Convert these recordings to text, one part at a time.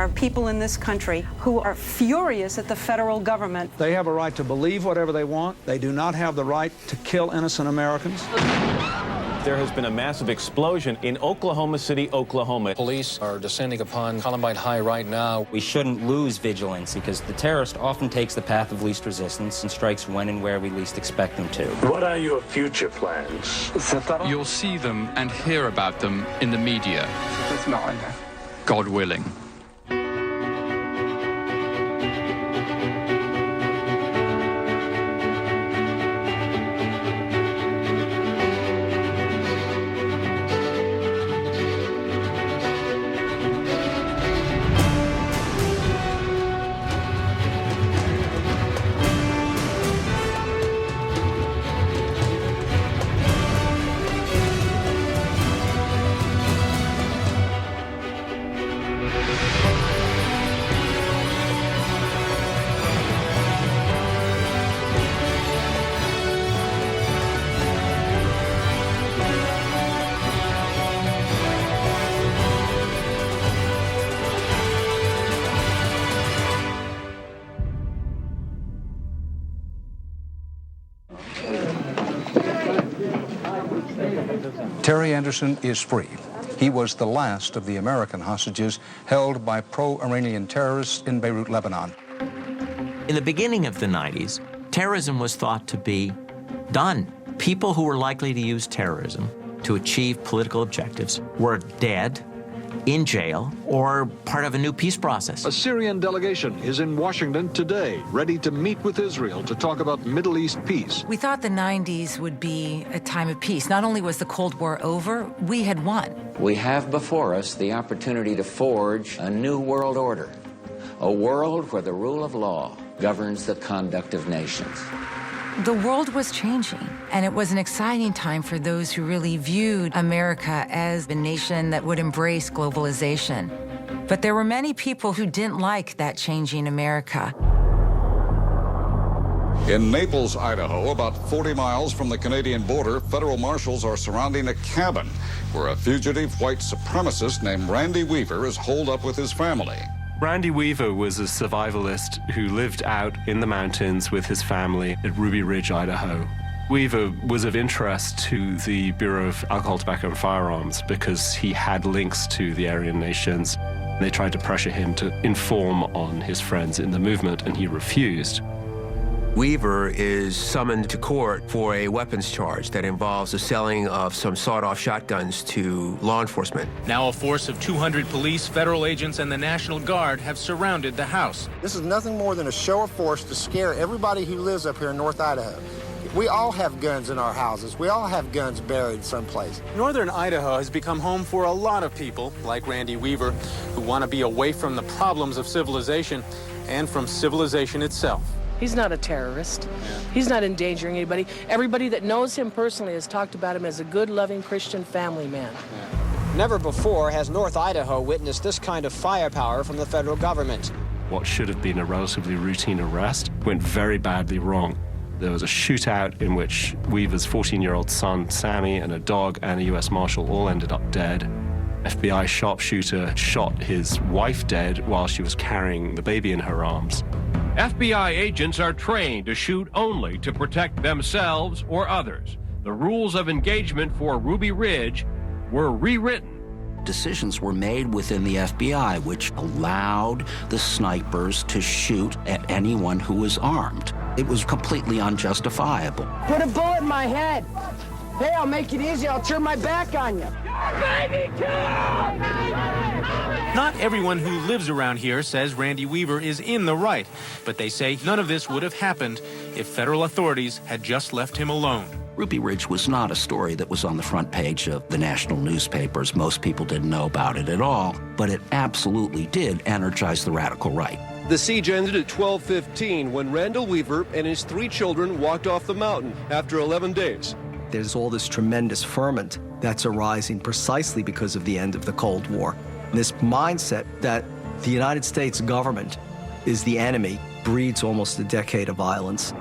are people in this country who are furious at the federal government. They have a right to believe whatever they want. They do not have the right to kill innocent Americans. There has been a massive explosion in Oklahoma City, Oklahoma. Police are descending upon Columbine High right now. We shouldn't lose vigilance because the terrorist often takes the path of least resistance and strikes when and where we least expect them to. What are your future plans? You'll see them and hear about them in the media. God willing. Terry Anderson is free. He was the last of the American hostages held by pro-Iranian terrorists in Beirut, Lebanon. In the beginning of the 90s, terrorism was thought to be done. People who were likely to use terrorism to achieve political objectives were dead, in jail, or part of a new peace process. A Syrian delegation is in Washington today, ready to meet with Israel to talk about Middle East peace. We thought the 90s would be a time of peace. Not only was the Cold War over, we had won. We have before us the opportunity to forge a new world order, a world where the rule of law governs the conduct of nations. The world was changing, and it was an exciting time for those who really viewed America as a nation that would embrace globalization. But there were many people who didn't like that changing America. In Naples, Idaho, about 40 miles from the Canadian border, federal marshals are surrounding a cabin where a fugitive white supremacist named Randy Weaver is holed up with his family. Randy Weaver was a survivalist who lived out in the mountains with his family at Ruby Ridge, Idaho. Weaver was of interest to the Bureau of Alcohol, Tobacco, and Firearms because he had links to the Aryan nations. They tried to pressure him to inform on his friends in the movement, and he refused. Weaver is summoned to court for a weapons charge that involves the selling of some sawed-off shotguns to law enforcement. Now a force of 200 police, federal agents, and the National Guard have surrounded the house. This is nothing more than a show of force to scare everybody who lives up here in North Idaho. We all have guns in our houses. We all have guns buried someplace. Northern Idaho has become home for a lot of people, like Randy Weaver, who want to be away from the problems of civilization and from civilization itself. He's not a terrorist. He's not endangering anybody. Everybody that knows him personally has talked about him as a good, loving Christian family man. Never before has North Idaho witnessed this kind of firepower from the federal government. What should have been a relatively routine arrest went very badly wrong. There was a shootout in which Weaver's 14-year-old son, Sammy, and a dog and a U.S. Marshal all ended up dead. FBI sharpshooter shot his wife dead while she was carrying the baby in her arms. FBI agents are trained to shoot only to protect themselves or others. The rules of engagement for Ruby Ridge were rewritten. Decisions were made within the FBI which allowed the snipers to shoot at anyone who was armed. It was completely unjustifiable. Put a bullet in my head. Hey, I'll make it easy. I'll turn my back on you. Not everyone who lives around here says Randy Weaver is in the right, but they say none of this would have happened if federal authorities had just left him alone. Ruby Ridge was not a story that was on the front page of the national newspapers. Most people didn't know about it at all, but it absolutely did energize the radical right. The siege ended at 12:15 when Randall Weaver and his 3 children walked off the mountain after 11 days. There's all this tremendous ferment that's arising precisely because of the end of the Cold War. This mindset that the United States government is the enemy breeds almost a decade of violence.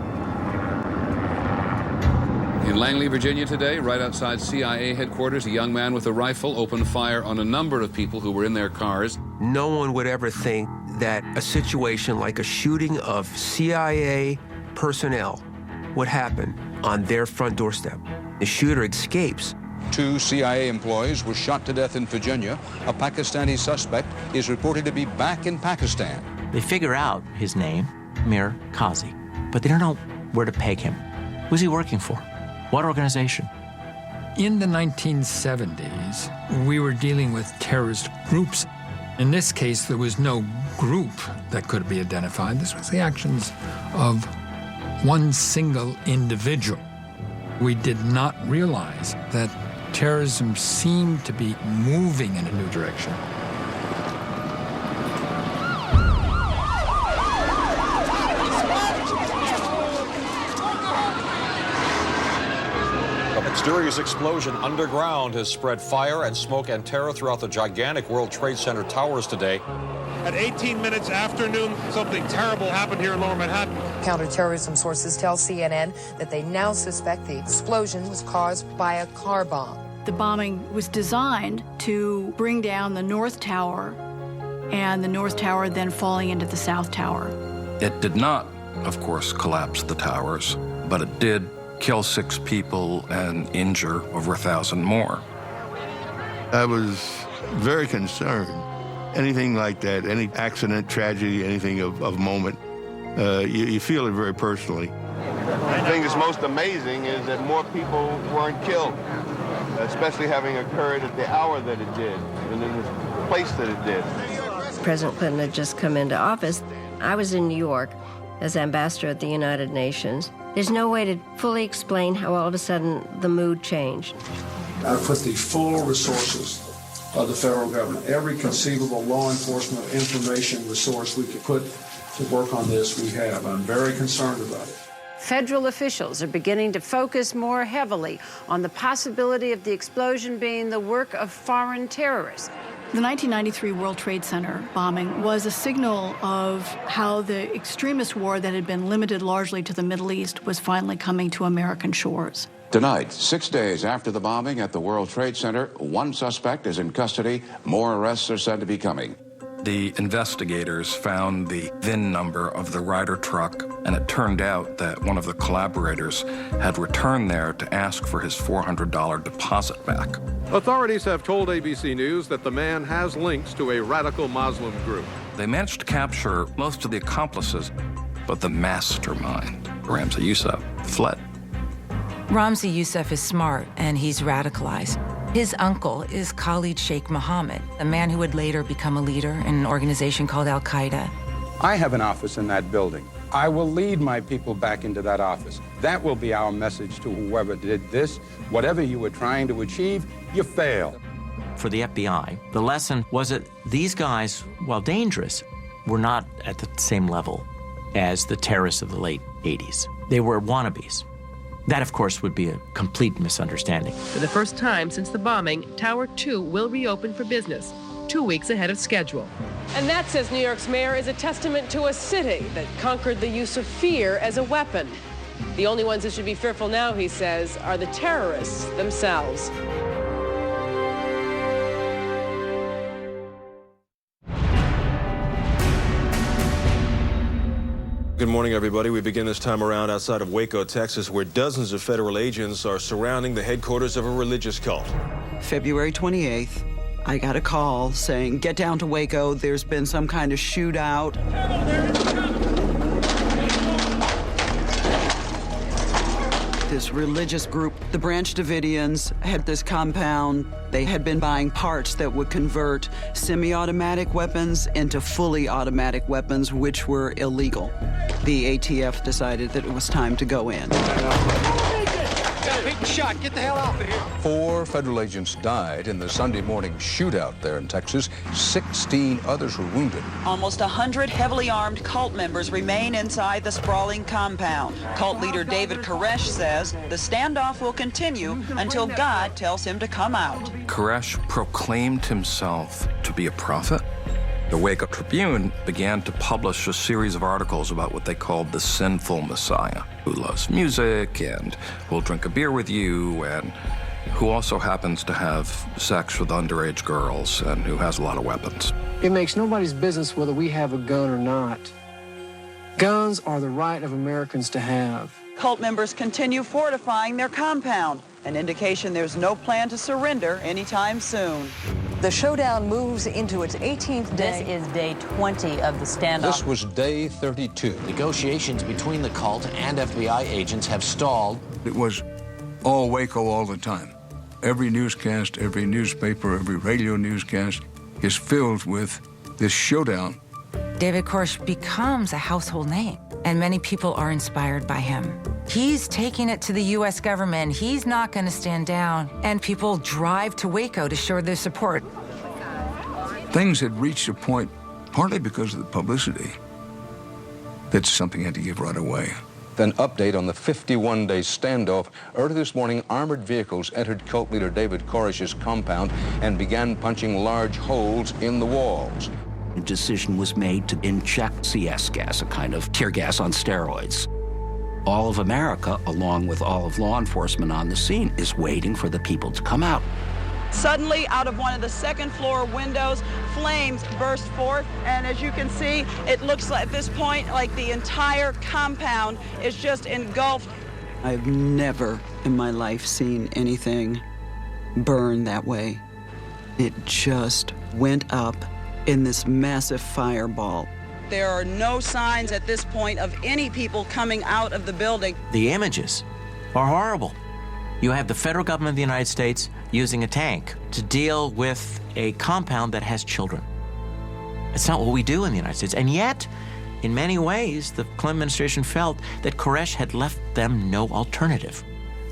In Langley, Virginia today, right outside CIA headquarters, a young man with a rifle opened fire on a number of people who were in their cars. no one would ever think that a situation like a shooting of CIA personnel would happen on their front doorstep. The shooter escapes. 2 CIA employees were shot to death in Virginia. A Pakistani suspect is reported to be back in Pakistan. They figure out his name, Mir Kazi, but they don't know where to peg him. Who's he working for? What organization? In the 1970s, we were dealing with terrorist groups. In this case, there was no group that could be identified. This was the actions of one single individual. We did not realize that terrorism seemed to be moving in a new direction. A mysterious explosion underground has spread fire and smoke and terror throughout the gigantic World Trade Center towers today. At 18 minutes after noon, something terrible happened here in Lower Manhattan. Counterterrorism sources tell CNN that they now suspect the explosion was caused by a car bomb. The bombing was designed to bring down the North Tower, and the North Tower then falling into the South Tower. It did not, of course, collapse the towers, but it did kill 6 people and injure over 1,000 more. I was very concerned. Anything like that, any accident, tragedy, anything of moment, you feel it very personally. The thing that's most amazing is that more people weren't killed, especially having occurred at the hour that it did and in the place that it did. President Clinton had just come into office. I was in New York as ambassador at the United Nations. There's no way to fully explain how all of a sudden the mood changed. I put the full resources of the federal government, every conceivable law enforcement information resource we could put to work on this, we have. I'm very concerned about it. Federal officials are beginning to focus more heavily on the possibility of the explosion being the work of foreign terrorists. The 1993 World Trade Center bombing was a signal of how the extremist war that had been limited largely to the Middle East was finally coming to American shores. Tonight, 6 days after the bombing at the World Trade Center, 1 suspect is in custody. More arrests are said to be coming. The investigators found the VIN number of the Ryder truck, and it turned out that one of the collaborators had returned there to ask for his $400 deposit back. Authorities have told ABC News that the man has links to a radical Muslim group. They managed to capture most of the accomplices, but the mastermind, Ramzi Youssef, fled. Ramzi Youssef is smart, and he's radicalized. His uncle is Khalid Sheikh Mohammed, a man who would later become a leader in an organization called Al-Qaeda. I have an office in that building. I will lead my people back into that office. That will be our message to whoever did this. Whatever you were trying to achieve, you failed. For the FBI, the lesson was that these guys, while dangerous, were not at the same level as the terrorists of the late 80s. They were wannabes. That, of course, would be a complete misunderstanding. For the first time since the bombing, Tower 2 will reopen for business, 2 weeks ahead of schedule. And that, says New York's mayor, is a testament to a city that conquered the use of fear as a weapon. The only ones that should be fearful now, he says, are the terrorists themselves. Good morning, everybody. We begin this time around outside of Waco, Texas, where dozens of federal agents are surrounding the headquarters of a religious cult. February 28th, I got a call saying, get down to Waco. There's been some kind of shootout. This religious group, the Branch Davidians, had this compound. They had been buying parts that would convert semi-automatic weapons into fully automatic weapons, which were illegal. The ATF decided that it was time to go in. Big shot. Get the hell out of here. 4 federal agents died in the Sunday morning shootout there in Texas. 16 others were wounded. Almost 100 heavily armed cult members remain inside the sprawling compound. Cult leader David Koresh says the standoff will continue until God tells him to come out. Koresh proclaimed himself to be a prophet. The Waco Tribune began to publish a series of articles about what they called the sinful Messiah, who loves music and will drink a beer with you and who also happens to have sex with underage girls and who has a lot of weapons. It makes nobody's business whether we have a gun or not. Guns are the right of Americans to have. Cult members continue fortifying their compound, an indication there's no plan to surrender anytime soon. The showdown moves into its 18th day. This is day 20 of the standoff. This was day 32. Negotiations between the cult and FBI agents have stalled. It was all Waco all the time. Every newscast, every newspaper, every radio newscast is filled with this showdown. David Koresh becomes a household name, and many people are inspired by him. He's taking it to the U.S. government. He's not going to stand down, and people drive to Waco to show their support. Things had reached a point, partly because of the publicity, that something had to give right away. An update on the 51-day standoff. Early this morning, armored vehicles entered cult leader David Koresh's compound and began punching large holes in the walls. A decision was made to inject CS gas, a kind of tear gas on steroids. All of America, along with all of law enforcement on the scene, is waiting for the people to come out. Suddenly, out of one of the second-floor windows, flames burst forth, and as you can see, it looks like at this point like the entire compound is just engulfed. I've never in my life seen anything burn that way. It just went up in this massive fireball. There are no signs at this point of any people coming out of the building. The images are horrible. You have the federal government of the United States using a tank to deal with a compound that has children. It's not what we do in the United States. And yet, in many ways, the Clinton administration felt that Koresh had left them no alternative.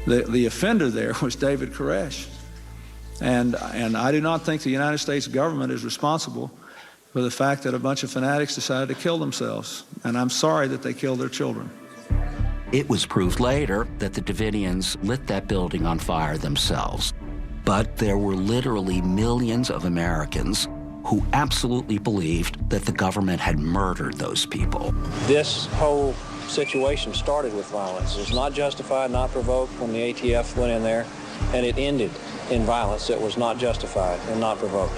The offender there was David Koresh. And I do not think the United States government is responsible for the fact that a bunch of fanatics decided to kill themselves. And I'm sorry that they killed their children. It was proved later that the Davidians lit that building on fire themselves. But there were literally millions of Americans who absolutely believed that the government had murdered those people. This whole situation started with violence. It was not justified, not provoked when the ATF went in there, and it ended in violence that was not justified and not provoked.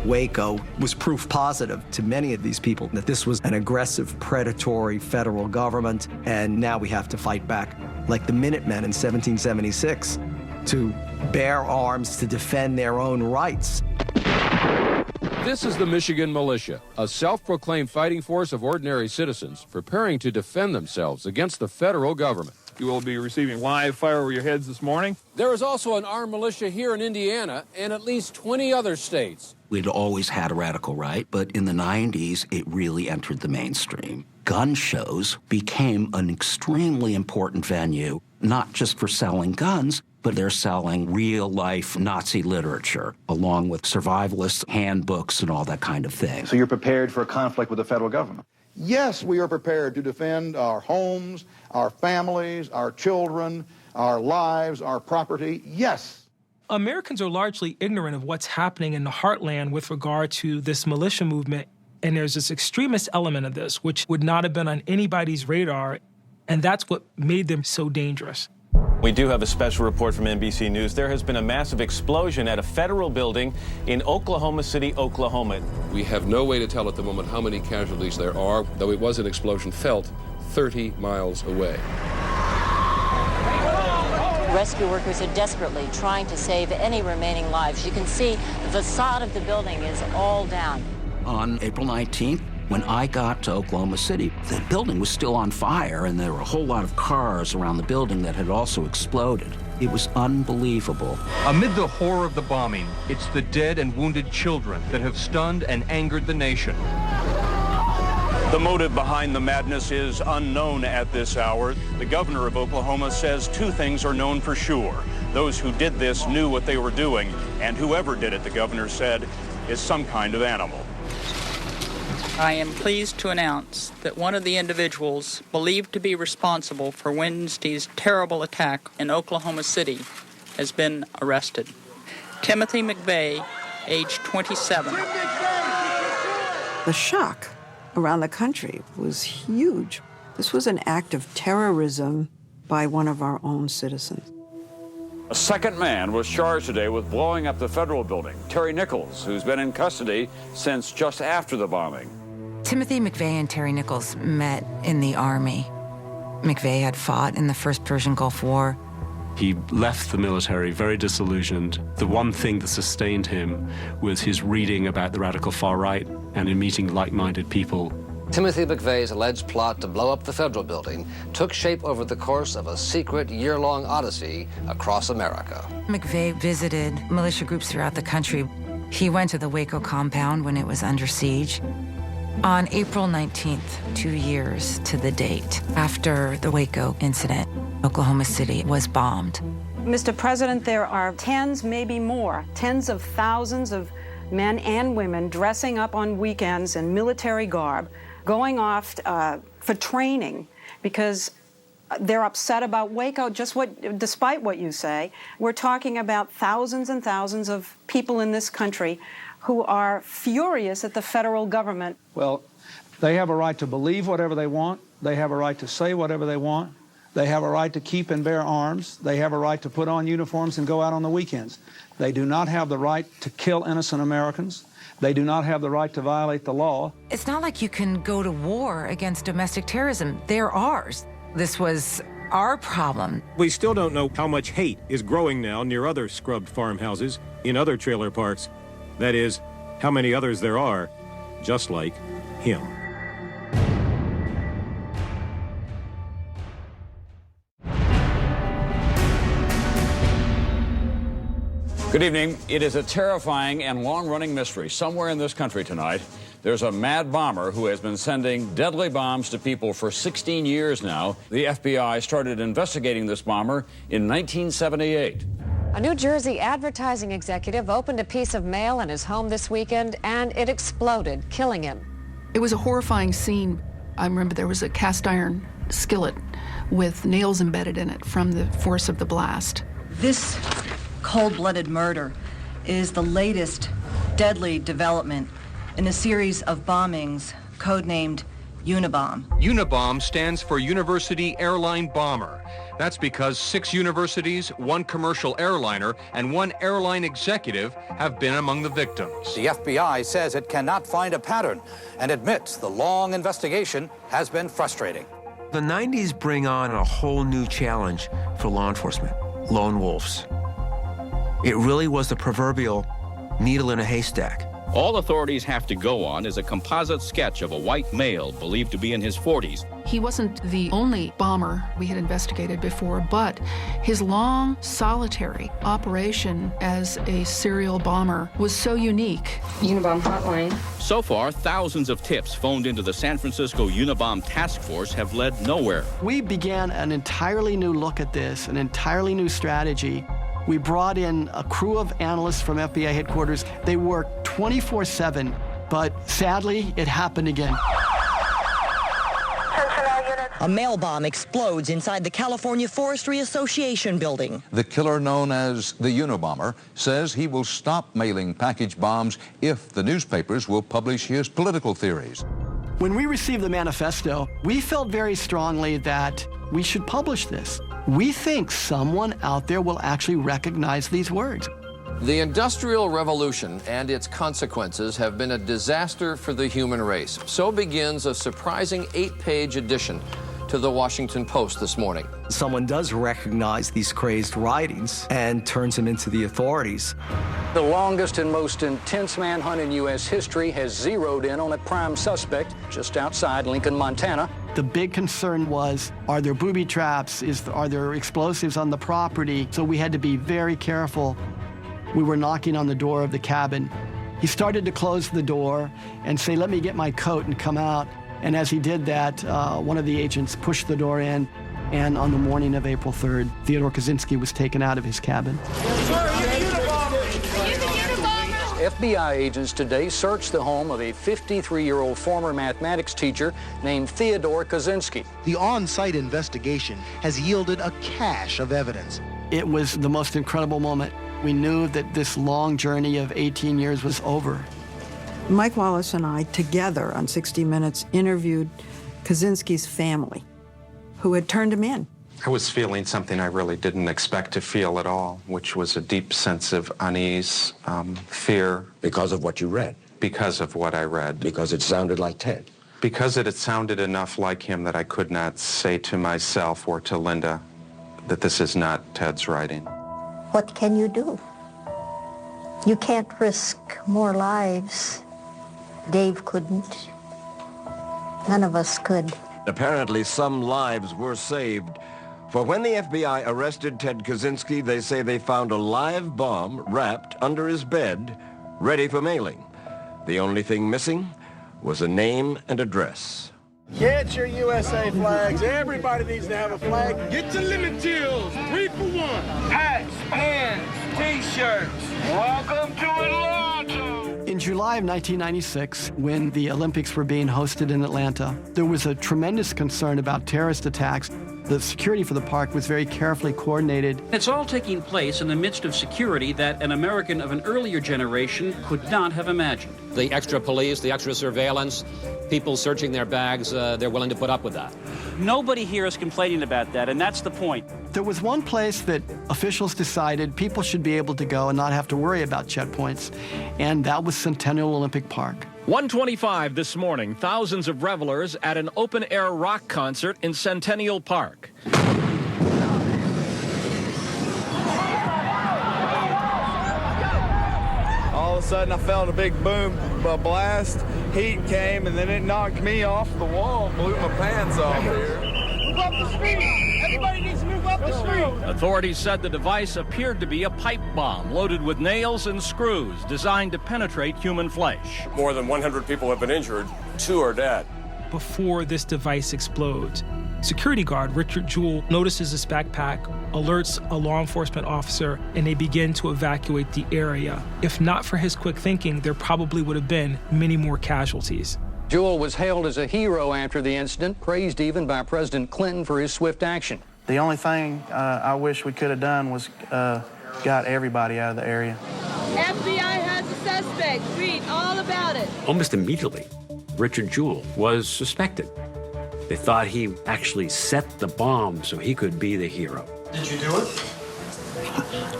Waco was proof positive to many of these people that this was an aggressive, predatory federal government, and now we have to fight back, like the Minutemen in 1776, to bear arms to defend their own rights. This is the Michigan Militia, a self-proclaimed fighting force of ordinary citizens preparing to defend themselves against the federal government. You will be receiving live fire over your heads this morning. There is also an armed militia here in Indiana and at least 20 other states. We'd always had a radical right, but in the 90s, it really entered the mainstream. Gun shows became an extremely important venue, not just for selling guns, but they're selling real-life Nazi literature, along with survivalist handbooks and all that kind of thing. So you're prepared for a conflict with the federal government? Yes, we are prepared to defend our homes, our families, our children, our lives, our property. Yes. Americans are largely ignorant of what's happening in the heartland with regard to this militia movement. And there's this extremist element of this, which would not have been on anybody's radar. And that's what made them so dangerous. We do have a special report from NBC News. There has been a massive explosion at a federal building in Oklahoma City, Oklahoma. We have no way to tell at the moment how many casualties there are, though it was an explosion felt 30 miles away. Rescue workers are desperately trying to save any remaining lives. You can see the facade of the building is all down. On April 19th, when I got to Oklahoma City, the building was still on fire, and there were a whole lot of cars around the building that had also exploded. It was unbelievable. Amid the horror of the bombing, it's the dead and wounded children that have stunned and angered the nation. The motive behind the madness is unknown at this hour. The governor of Oklahoma says two things are known for sure. Those who did this knew what they were doing, and whoever did it, the governor said, is some kind of animal. I am pleased to announce that one of the individuals believed to be responsible for Wednesday's terrible attack in Oklahoma City has been arrested. Timothy McVeigh, age 27. The shock around the country was huge. This was an act of terrorism by one of our own citizens. A second man was charged today with blowing up the federal building, Terry Nichols, who's been in custody since just after the bombing. Timothy McVeigh and Terry Nichols met in the Army. McVeigh had fought in the First Persian Gulf War. He left the military very disillusioned. The one thing that sustained him was his reading about the radical far right and in meeting like-minded people. Timothy McVeigh's alleged plot to blow up the federal building took shape over the course of a secret year-long odyssey across America. McVeigh visited militia groups throughout the country. He went to the Waco compound when it was under siege. On April 19th, 2 years to the date after the Waco incident, Oklahoma City was bombed. Mr. President, there are tens, maybe more, tens of thousands of men and women dressing up on weekends in military garb, going off for training because they're upset about Waco. Despite what you say, we're talking about thousands and thousands of people in this country who are furious at the federal government. Well, they have a right to believe whatever they want. They have a right to say whatever they want. They have a right to keep and bear arms. They have a right to put on uniforms and go out on the weekends. They do not have the right to kill innocent Americans. They do not have the right to violate the law. It's not like you can go to war against domestic terrorism. They're ours. This was our problem. We still don't know how much hate is growing now near other scrubbed farmhouses, in other trailer parks. That is, how many others there are, just like him. Good evening. It is a terrifying and long-running mystery. Somewhere in this country tonight, there's a mad bomber who has been sending deadly bombs to people for 16 years now. The FBI started investigating this bomber in 1978. A New Jersey advertising executive opened a piece of mail in his home this weekend, and it exploded, killing him. It was a horrifying scene. I remember there was a cast iron skillet with nails embedded in it from the force of the blast. This cold-blooded murder is the latest deadly development in a series of bombings codenamed Unabomb. Unabomb stands for University Airline Bomber. That's because 6 universities, 1 commercial airliner, and 1 airline executive have been among the victims. The FBI says it cannot find a pattern and admits the long investigation has been frustrating. The 90s bring on a whole new challenge for law enforcement: lone wolves. It really was the proverbial needle in a haystack. All authorities have to go on is a composite sketch of a white male believed to be in his 40s. He wasn't the only bomber we had investigated before, but his long, solitary operation as a serial bomber was so unique. Unabomb hotline. So far, thousands of tips phoned into the San Francisco Unabomb Task Force have led nowhere. We began an entirely new look at this, an entirely new strategy. We brought in a crew of analysts from FBI headquarters. They worked 24/7, but sadly, it happened again. A mail bomb explodes inside the California Forestry Association building. The killer, known as the Unabomber, says he will stop mailing package bombs if the newspapers will publish his political theories. When we received the manifesto, we felt very strongly that we should publish this. We think someone out there will actually recognize these words. The Industrial Revolution and its consequences have been a disaster for the human race. So begins a surprising 8-page edition to the Washington Post this morning. Someone does recognize these crazed writings and turns them into the authorities. The longest and most intense manhunt in U.S. history has zeroed in on a prime suspect just outside Lincoln, Montana. The big concern was, are there booby traps? Are there explosives on the property? So we had to be very careful. We were knocking on the door of the cabin. He started to close the door and say, "Let me get my coat," and come out. And as he did that, one of the agents pushed the door in, and on the morning of April 3rd, Theodore Kaczynski was taken out of his cabin. FBI agents today searched the home of a 53-year-old former mathematics teacher named Theodore Kaczynski. The on-site investigation has yielded a cache of evidence. It was the most incredible moment. We knew that this long journey of 18 years was over. Mike Wallace and I, together on 60 Minutes, interviewed Kaczynski's family, who had turned him in. I was feeling something I really didn't expect to feel at all, which was a deep sense of unease, fear. Because of what you read? Because of what I read. Because it sounded like Ted? Because it had sounded enough like him that I could not say to myself or to Linda that this is not Ted's writing. What can you do? You can't risk more lives. Dave couldn't. None of us could. Apparently, some lives were saved. For when the FBI arrested Ted Kaczynski, they say they found a live bomb wrapped under his bed, ready for mailing. The only thing missing was a name and address. Get your USA flags. Everybody needs to have a flag. Get your lemon chills. 3 for 1. Hats, pants, T-shirts. Welcome to Atlanta. In July of 1996, when the Olympics were being hosted in Atlanta, there was a tremendous concern about terrorist attacks. The security for the park was very carefully coordinated. It's all taking place in the midst of security that an American of an earlier generation could not have imagined. The extra police, the extra surveillance, people searching their bags, they're willing to put up with that. Nobody here is complaining about that, and that's the point. There was one place that officials decided people should be able to go and not have to worry about checkpoints, and that was Centennial Olympic Park. 1:25 this morning, thousands of revelers at an open-air rock concert in Centennial Park. All of a sudden, I felt a big boom, a blast. Heat came, and then it knocked me off the wall, blew my pants off here. Move up the street! Everybody needs to move up the street! Authorities said the device appeared to be a pipe bomb loaded with nails and screws designed to penetrate human flesh. More than 100 people have been injured. 2 are dead. Before this device explodes, security guard Richard Jewell notices this backpack, alerts a law enforcement officer, and they begin to evacuate the area. If not for his quick thinking, there probably would have been many more casualties. Jewell was hailed as a hero after the incident, praised even by President Clinton for his swift action. The only thing I wish we could have done was got everybody out of the area. FBI has a suspect. Read all about it. Almost immediately, Richard Jewell was suspected. They thought he actually set the bomb so he could be the hero. Did you do it?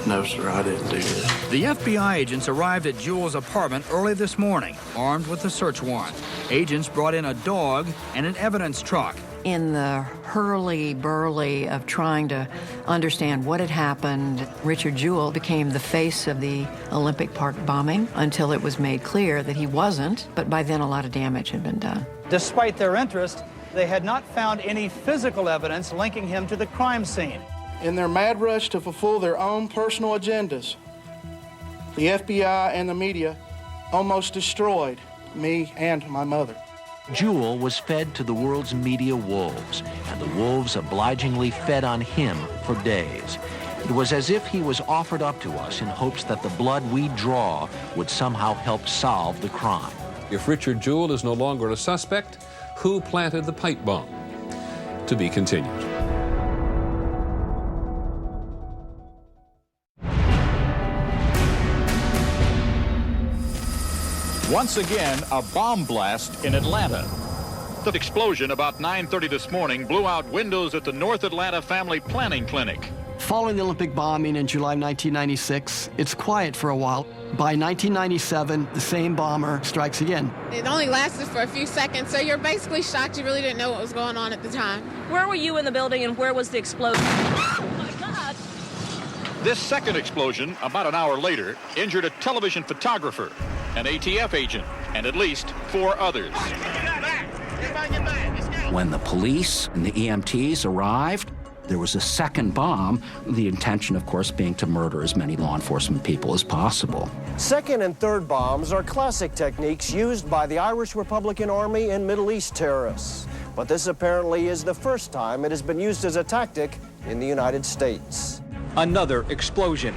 No, sir, I didn't do it. The FBI agents arrived at Jewell's apartment early this morning, armed with a search warrant. Agents brought in a dog and an evidence truck. In the hurly-burly of trying to understand what had happened, Richard Jewell became the face of the Olympic Park bombing until it was made clear that he wasn't, but by then a lot of damage had been done. Despite their interest, they had not found any physical evidence linking him to the crime scene. In their mad rush to fulfill their own personal agendas, the FBI and the media almost destroyed me and my mother. Jewell was fed to the world's media wolves, and the wolves obligingly fed on him for days. It was as if he was offered up to us in hopes that the blood we draw would somehow help solve the crime. If Richard Jewell is no longer a suspect, who planted the pipe bomb? To be continued. Once again, a bomb blast in Atlanta. The explosion about 9:30 this morning blew out windows at the North Atlanta Family Planning Clinic. Following the Olympic bombing in July 1996, it's quiet for a while. By 1997, the same bomber strikes again. It only lasted for a few seconds, so you're basically shocked you really didn't know what was going on at the time. Where were you in the building and where was the explosion? Oh my God! This second explosion, about an hour later, injured a television photographer, an ATF agent, and at least 4 others. When the police and the EMTs arrived, there was a second bomb, the intention, of course, being to murder as many law enforcement people as possible. Second and third bombs are classic techniques used by the Irish Republican Army and Middle East terrorists. But this apparently is the first time it has been used as a tactic in the United States. Another explosion.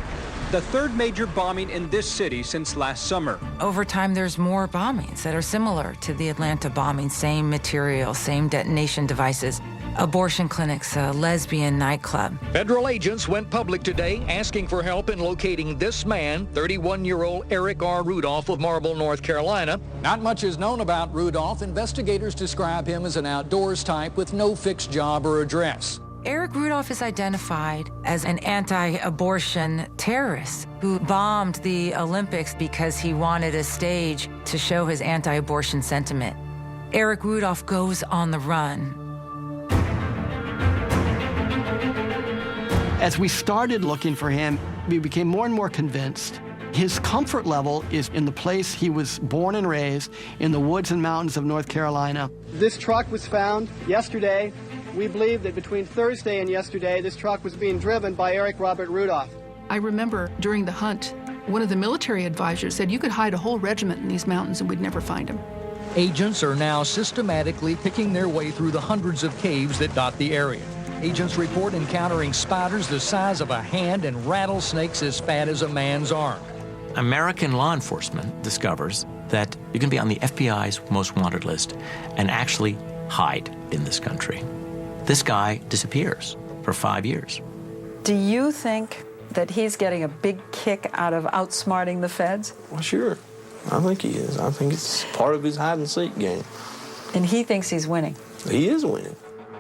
The third major bombing in this city since last summer. Over time, there's more bombings that are similar to the Atlanta bombing, same material, same detonation devices. Abortion clinics, a lesbian nightclub. Federal agents went public today asking for help in locating this man, 31-year-old Eric R. Rudolph of Marble, North Carolina. Not much is known about Rudolph. Investigators describe him as an outdoors type with no fixed job or address. Eric Rudolph is identified as an anti-abortion terrorist who bombed the Olympics because he wanted a stage to show his anti-abortion sentiment. Eric Rudolph goes on the run. As we started looking for him, we became more and more convinced his comfort level is in the place he was born and raised, in the woods and mountains of North Carolina. This truck was found yesterday. We believe that between Thursday and yesterday, this truck was being driven by Eric Robert Rudolph. I remember during the hunt, one of the military advisors said you could hide a whole regiment in these mountains and we'd never find him. Agents are now systematically picking their way through the hundreds of caves that dot the area. Agents report encountering spiders the size of a hand and rattlesnakes as fat as a man's arm. American law enforcement discovers that you can be on the FBI's most wanted list and actually hide in this country. This guy disappears for 5 years. Do you think that he's getting a big kick out of outsmarting the feds? Well, sure. I think he is. I think it's part of his hide-and-seek game. And he thinks he's winning. He is winning.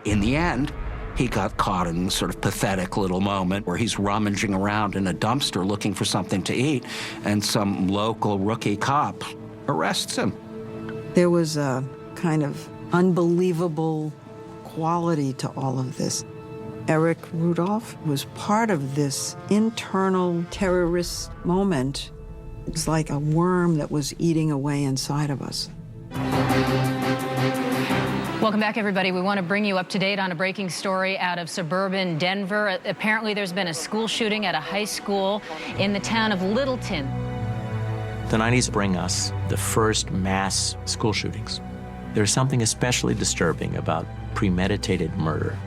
In the end, he got caught in a sort of pathetic little moment where he's rummaging around in a dumpster looking for something to eat, and some local rookie cop arrests him. There was a kind of unbelievable quality to all of this. Eric Rudolph was part of this internal terrorist moment. It was like a worm that was eating away inside of us. Welcome back, everybody. We want to bring you up to date on a breaking story out of suburban Denver. Apparently, there's been a school shooting at a high school in the town of Littleton. The 90s bring us the first mass school shootings. There's something especially disturbing about premeditated murder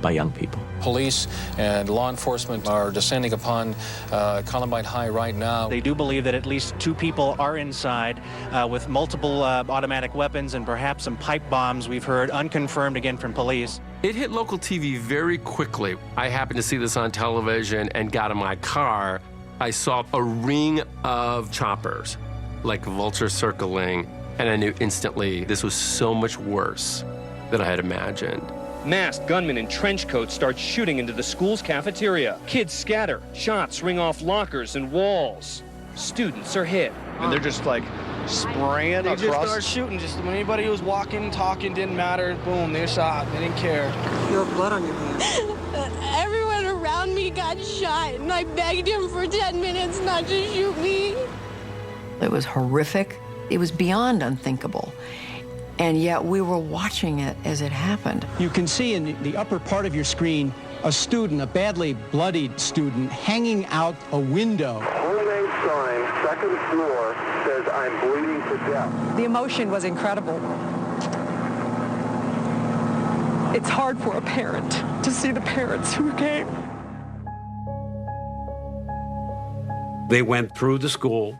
by young people. Police and law enforcement are descending upon Columbine High right now. They do believe that at least 2 people are inside with multiple automatic weapons and perhaps some pipe bombs, we've heard, unconfirmed again from police. It hit local TV very quickly. I happened to see this on television and got in my car. I saw a ring of choppers, like vultures circling, and I knew instantly this was so much worse than I had imagined. Masked gunmen in trench coats start shooting into the school's cafeteria. Kids scatter. Shots ring off lockers and walls. Students are hit. And they're just like spraying across. They just start shooting. Just when anybody who was walking, talking, didn't matter. Boom, they shot. They didn't care. You have blood on your hands. Everyone around me got shot, and I begged him for 10 minutes not to shoot me. It was horrific. It was beyond unthinkable. And yet we were watching it as it happened. You can see in the upper part of your screen a student, a badly bloodied student, hanging out a window. Homemade sign, second floor, says, "I'm bleeding to death." The emotion was incredible. It's hard for a parent to see the parents who came. They went through the school,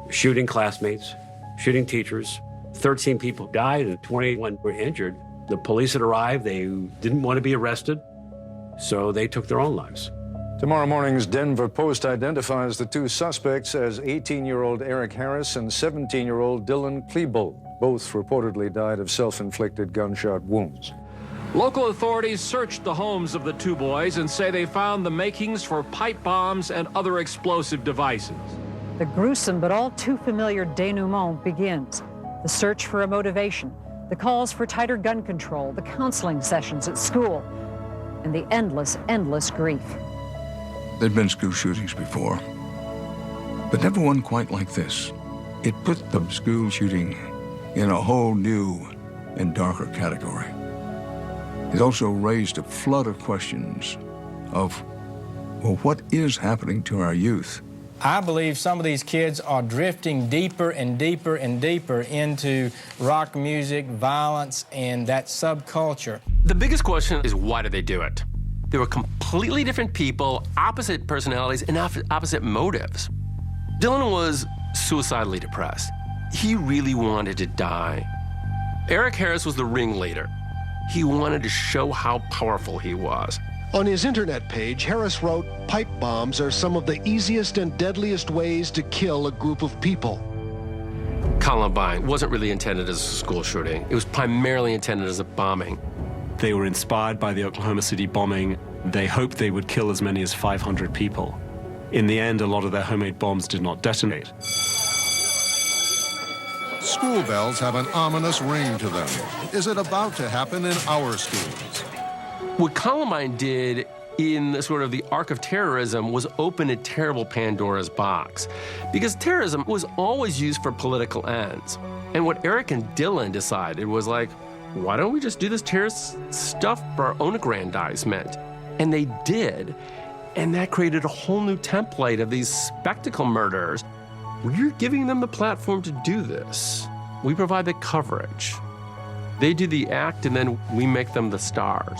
shooting classmates, shooting teachers. 13 people died and 21 were injured. The police had arrived. They didn't want to be arrested, so they took their own lives. Tomorrow morning's Denver Post identifies the 2 suspects as 18-year-old Eric Harris and 17-year-old Dylan Klebold. Both reportedly died of self-inflicted gunshot wounds. Local authorities searched the homes of the 2 boys and say they found the makings for pipe bombs and other explosive devices. The gruesome but all too familiar denouement begins. The search for a motivation, the calls for tighter gun control, the counseling sessions at school, and the endless, endless grief. There'd been school shootings before, but never one quite like this. It put the school shooting in a whole new and darker category. It also raised a flood of questions of, well, what is happening to our youth? I believe some of these kids are drifting deeper and deeper and deeper into rock music, violence, and that subculture. The biggest question is, why did they do it? They were completely different people, opposite personalities, and opposite motives. Dylan was suicidally depressed. He really wanted to die. Eric Harris was the ringleader. He wanted to show how powerful he was. On his internet page, Harris wrote, "Pipe bombs are some of the easiest and deadliest ways to kill a group of people." Columbine wasn't really intended as a school shooting. It was primarily intended as a bombing. They were inspired by the Oklahoma City bombing. They hoped they would kill as many as 500 people. In the end, a lot of their homemade bombs did not detonate. School bells have an ominous ring to them. Is it about to happen in our schools? What Columbine did in sort of the arc of terrorism was open a terrible Pandora's box, because terrorism was always used for political ends. And what Eric and Dylan decided was like, why don't we just do this terrorist stuff for our own aggrandizement? And they did. And that created a whole new template of these spectacle murders. We're giving them the platform to do this. We provide the coverage. They do the act, and then we make them the stars.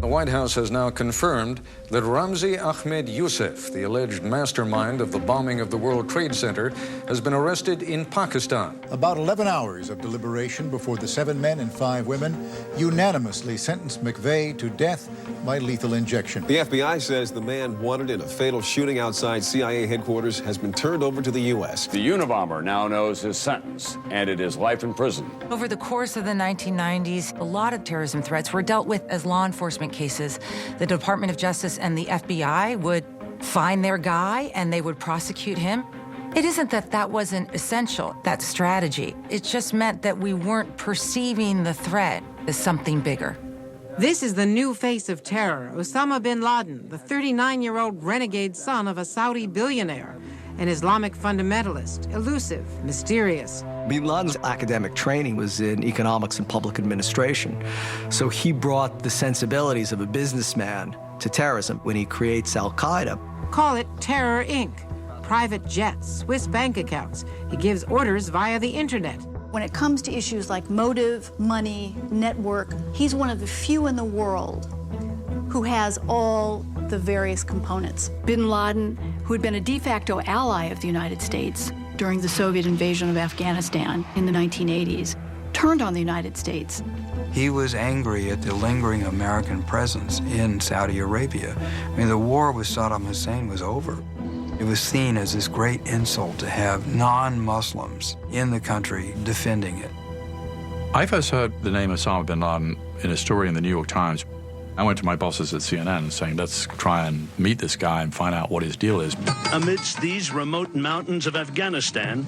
The White House has now confirmed that Ramzi Ahmed Youssef, the alleged mastermind of the bombing of the World Trade Center, has been arrested in Pakistan. About 11 hours of deliberation before the 7 men and 5 women unanimously sentenced McVeigh to death by lethal injection. The FBI says the man wanted in a fatal shooting outside CIA headquarters has been turned over to the U.S. The Unabomber now knows his sentence, and it is life in prison. Over the course of the 1990s, a lot of terrorism threats were dealt with as law enforcement cases. The Department of Justice and the FBI would find their guy and they would prosecute him. It isn't that that wasn't essential, that strategy. It just meant that we weren't perceiving the threat as something bigger. This is the new face of terror, Osama bin Laden, the 39-year-old renegade son of a Saudi billionaire, an Islamic fundamentalist, elusive, mysterious. Bin Laden's academic training was in economics and public administration, so he brought the sensibilities of a businessman to terrorism when he creates Al-Qaeda. Call it Terror Inc. Private jets, Swiss bank accounts. He gives orders via the internet. When it comes to issues like motive, money, network, he's one of the few in the world who has all the various components. Bin Laden, who had been a de facto ally of the United States during the Soviet invasion of Afghanistan in the 1980s, turned on the United States. He was angry at the lingering American presence in Saudi Arabia. I mean, the war with Saddam Hussein was over. It was seen as this great insult to have non-Muslims in the country defending it. I first heard the name Osama bin Laden in a story in the New York Times. I went to my bosses at CNN saying, let's try and meet this guy and find out what his deal is. Amidst these remote mountains of Afghanistan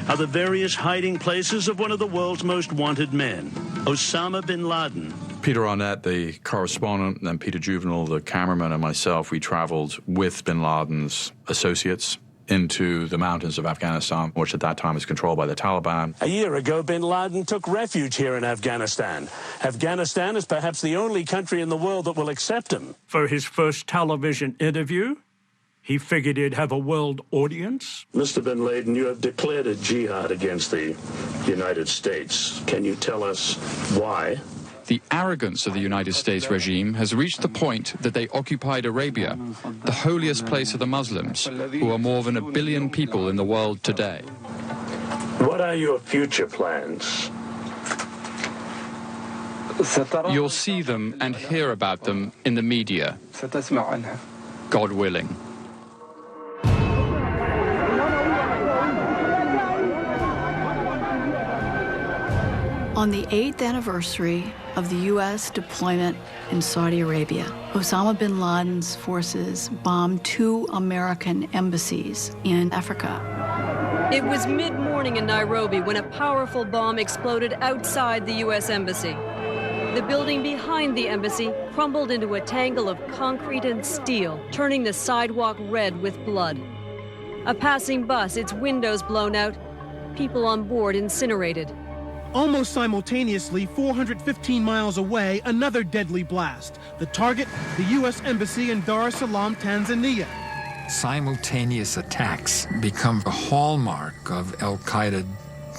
are the various hiding places of one of the world's most wanted men, Osama bin Laden. Peter Arnett, the correspondent, and then Peter Juvenile, the cameraman, and myself, we traveled with bin Laden's associates into the mountains of Afghanistan, which at that time was controlled by the Taliban. A year ago, bin Laden took refuge here in Afghanistan. Afghanistan is perhaps the only country in the world that will accept him. For his first television interview, he figured he'd have a world audience. Mr. bin Laden, you have declared a jihad against the United States. Can you tell us why? The arrogance of the United States regime has reached the point that they occupied Arabia, the holiest place of the Muslims, who are more than 1 billion people in the world today. What are your future plans? You'll see them and hear about them in the media, God willing. On the 8th anniversary of the U.S. deployment in Saudi Arabia, Osama bin Laden's forces bombed 2 American embassies in Africa. It was mid-morning in Nairobi when a powerful bomb exploded outside the U.S. Embassy. The building behind the embassy crumbled into a tangle of concrete and steel, turning the sidewalk red with blood. A passing bus, its windows blown out, people on board incinerated. Almost simultaneously, 415 miles away, another deadly blast. The target, the U.S. Embassy in Dar es Salaam, Tanzania. Simultaneous attacks become a hallmark of al-Qaeda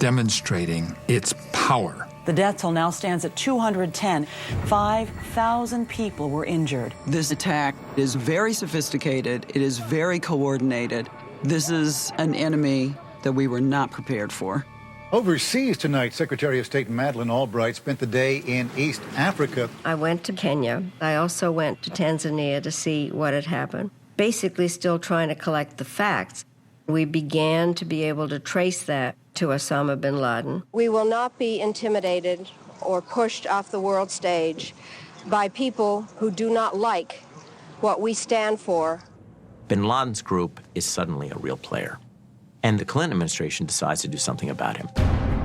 demonstrating its power. The death toll now stands at 210. 5,000 people were injured. This attack is very sophisticated. It is very coordinated. This is an enemy that we were not prepared for. Overseas tonight, Secretary of State Madeleine Albright spent the day in East Africa. I went to Kenya. I also went to Tanzania to see what had happened. Basically still trying to collect the facts. We began to be able to trace that to Osama bin Laden. We will not be intimidated or pushed off the world stage by people who do not like what we stand for. Bin Laden's group is suddenly a real player, and the Clinton administration decides to do something about him.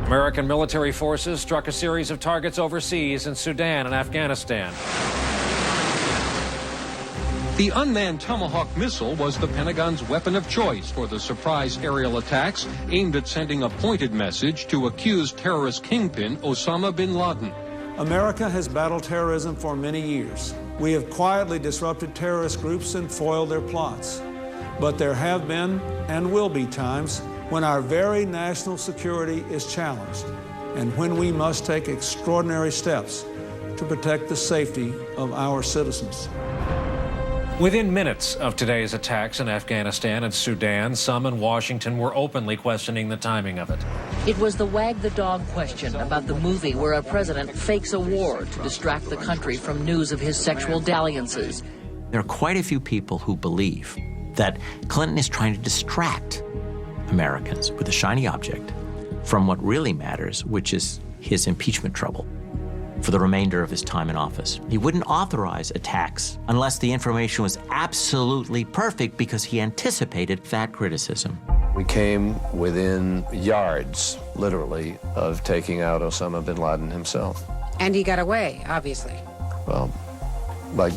American military forces struck a series of targets overseas in Sudan and Afghanistan. The unmanned Tomahawk missile was the Pentagon's weapon of choice for the surprise aerial attacks aimed at sending a pointed message to accused terrorist kingpin Osama bin Laden. America has battled terrorism for many years. We have quietly disrupted terrorist groups and foiled their plots. But there have been and will be times when our very national security is challenged and when we must take extraordinary steps to protect the safety of our citizens. Within minutes of today's attacks in Afghanistan and Sudan, some in Washington were openly questioning the timing of it. It was the wag the dog question about the movie where a president fakes a war to distract the country from news of his sexual dalliances. There are quite a few people who believe that Clinton is trying to distract Americans with a shiny object from what really matters, which is his impeachment trouble for the remainder of his time in office. He wouldn't authorize attacks unless the information was absolutely perfect because he anticipated that criticism. We came within yards, literally, of taking out Osama bin Laden himself. And he got away, obviously. Well, like,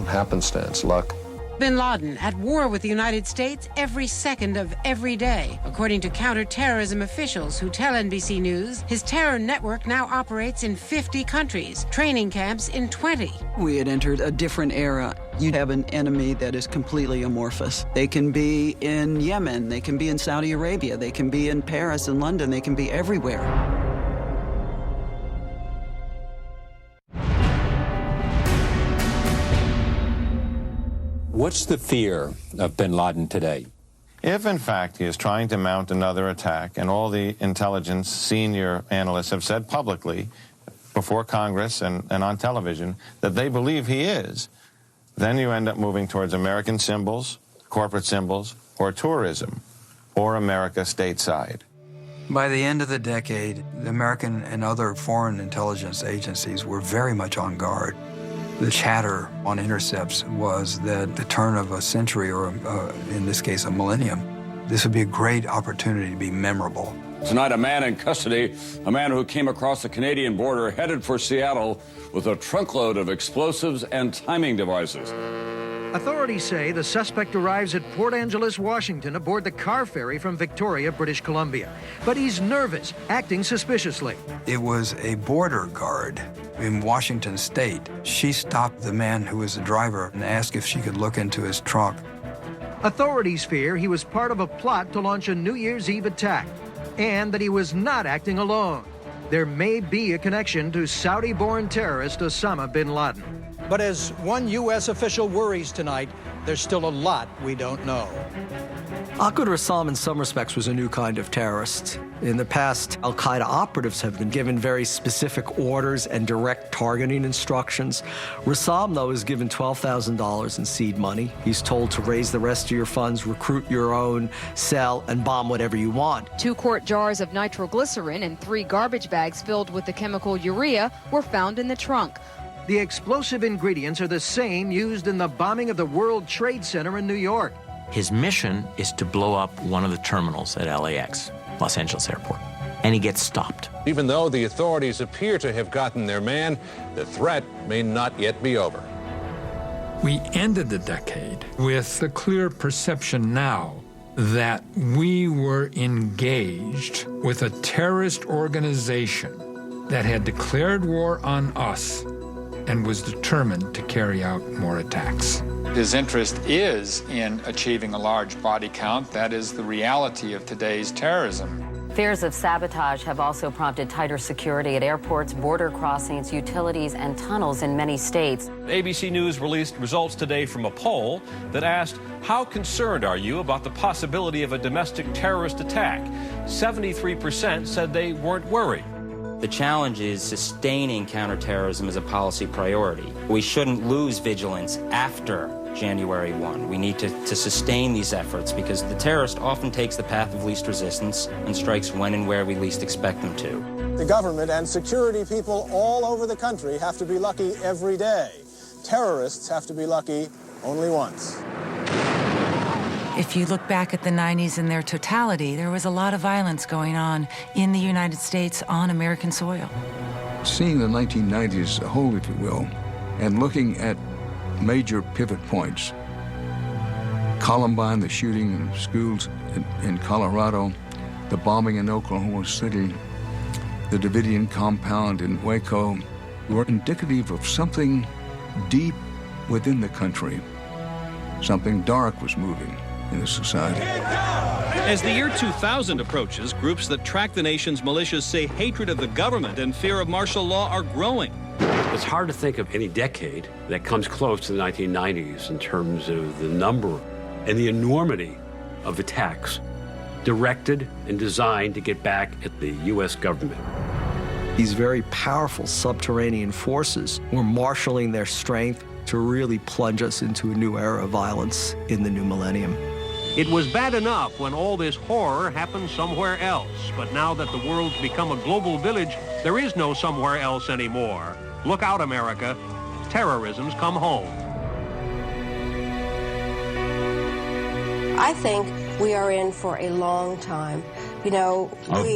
happenstance, luck. Bin Laden at war with the United States every second of every day. According to counterterrorism officials who tell NBC News, his terror network now operates in 50 countries, training camps in 20. We had entered a different era. You have an enemy that is completely amorphous. They can be in Yemen, they can be in Saudi Arabia, they can be in Paris and London, they can be everywhere. What's the fear of bin Laden today? If, in fact, he is trying to mount another attack, and all the intelligence senior analysts have said publicly before Congress and on television that they believe he is, then you end up moving towards American symbols, corporate symbols, or tourism, or America stateside. By the end of the decade, the American and other foreign intelligence agencies were very much on guard. The chatter on intercepts was that the turn of a century, or in this case, a millennium, this would be a great opportunity to be memorable. Tonight, a man in custody, a man who came across the Canadian border headed for Seattle with a trunkload of explosives and timing devices. Authorities say the suspect arrives at Port Angeles, Washington, aboard the car ferry from Victoria, British Columbia. But he's nervous, acting suspiciously. It was a border guard in Washington State. She stopped the man who was the driver and asked if she could look into his trunk. Authorities fear he was part of a plot to launch a New Year's Eve attack, and that he was not acting alone. There may be a connection to Saudi-born terrorist Osama bin Laden. But as one U.S. official worries tonight, there's still a lot we don't know. Ahmad Rassam, in some respects, was a new kind of terrorist. In the past, al-Qaeda operatives have been given very specific orders and direct targeting instructions. Rassam, though, is given $12,000 in seed money. He's told to raise the rest of your funds, recruit your own, sell, and bomb whatever you want. 2 quart jars of nitroglycerin and 3 garbage bags filled with the chemical urea were found in the trunk. The explosive ingredients are the same used in the bombing of the World Trade Center in New York. His mission is to blow up one of the terminals at LAX, Los Angeles Airport, and he gets stopped. Even though the authorities appear to have gotten their man, the threat may not yet be over. We ended the decade with the clear perception now that we were engaged with a terrorist organization that had declared war on us and was determined to carry out more attacks. His interest is in achieving a large body count. That is the reality of today's terrorism. Fears of sabotage have also prompted tighter security at airports, border crossings, utilities, and tunnels in many states. ABC News released results today from a poll that asked, how concerned are you about the possibility of a domestic terrorist attack? 73% said they weren't worried. The challenge is sustaining counterterrorism as a policy priority. We shouldn't lose vigilance after January 1. We need to sustain these efforts because the terrorist often takes the path of least resistance and strikes when and where we least expect them to. The government and security people all over the country have to be lucky every day. Terrorists have to be lucky only once. If you look back at the 90s in their totality, there was a lot of violence going on in the United States on American soil. Seeing the 1990s as a whole, if you will, and looking at major pivot points, Columbine, the shooting in schools in Colorado, the bombing in Oklahoma City, the Davidian compound in Waco, were indicative of something deep within the country. Something dark was moving in the society. As the year 2000 approaches, groups that track the nation's militias say hatred of the government and fear of martial law are growing. It's hard to think of any decade that comes close to the 1990s in terms of the number and the enormity of attacks directed and designed to get back at the U.S. government. These very powerful subterranean forces were marshaling their strength to really plunge us into a new era of violence in the new millennium. It was bad enough when all this horror happened somewhere else, but now that the world's become a global village, there is no somewhere else anymore. Look out, America. Terrorism's come home. I think we are in for a long time. You know,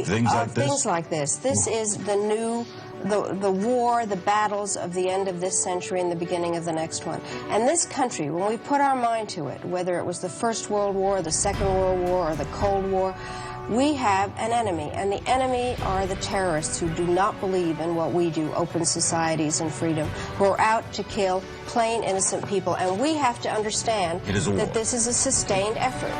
things like this. This is the new, the war, the battles of the end of this century and the beginning of the next one. And this country, when we put our mind to it, whether it was the First World War, the Second World War, or the Cold War, we have an enemy, and the enemy are the terrorists who do not believe in what we do, open societies and freedom, who are out to kill plain, innocent people. And we have to understand that this is a sustained effort.